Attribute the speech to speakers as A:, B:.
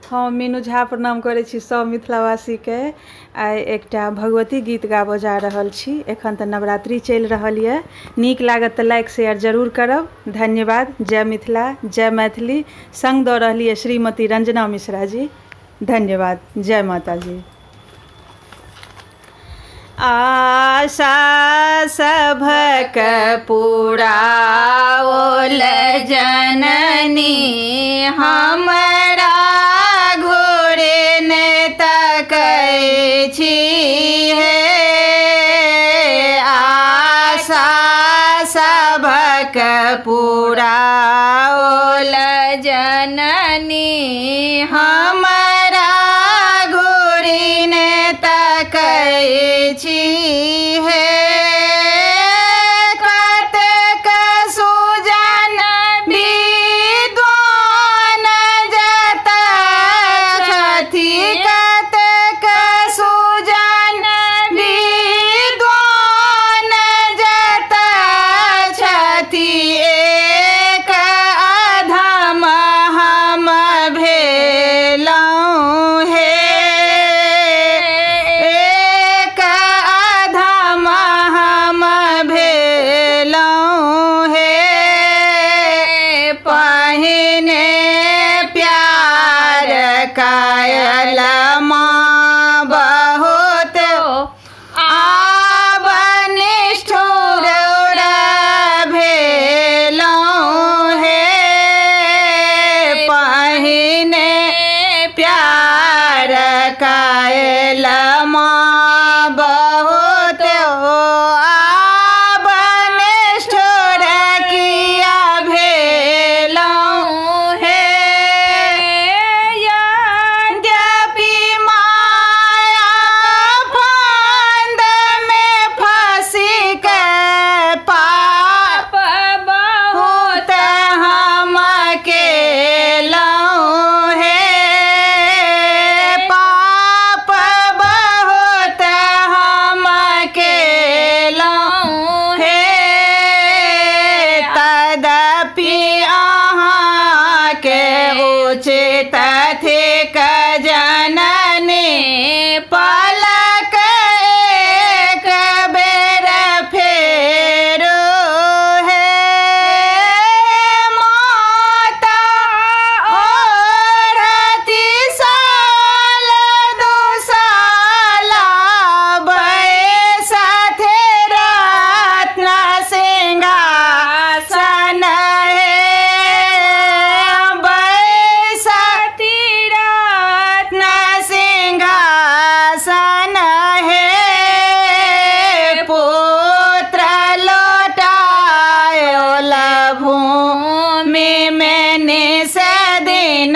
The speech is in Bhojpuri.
A: हम मीनू झा प्रणाम करै छी सब मिथिलावासीके। आइ एकटा भगवती गीत गाबऽ जा रहल छी। एखन तऽ नवरात्रि चलि रहल यऽ। नीक लागत तऽ लाइक शेयर जरूर करब। धन्यवाद। जय मिथिला, जय मैथिली। संग दऽ रहली है श्रीमती रंजना मिश्रा जी। धन्यवाद। जय माता जी। आशा सभक पुराओल जननी हमरा घोरे ने तकै छी हे। आशा सभक पुराओल जननी हमरा घोरे ने तकै छी हे। कतेक सुजन विद्वान जतऽ छथि, कतेक सुजन विद्वान जतऽ छथि, एक अधम हम भेलहुँ हे। एक अधम हम भेलहुँ हे। पहिने प्यार कायल माँ बहुत, आब निष्ठुर भेलहुँ हे। पहिने प्यार कायल माँ बहुत, आब निष्ठुर किया भेलहुँ हे। यद्यपि माया फंद में फंसी के पाप बहुत हम केलहुँ हे। पाप बहुत हम केलहुँ हे। तदपि अहाँके उचित थिक जननी, पलक एक बेर फेरो हे। माता ओढ़ती साल दू साल बैसथे रत्न सिंहासन हे। बैसती रत्न सिंहासन हे। पुत्र लौटायल भूमि में निस दिन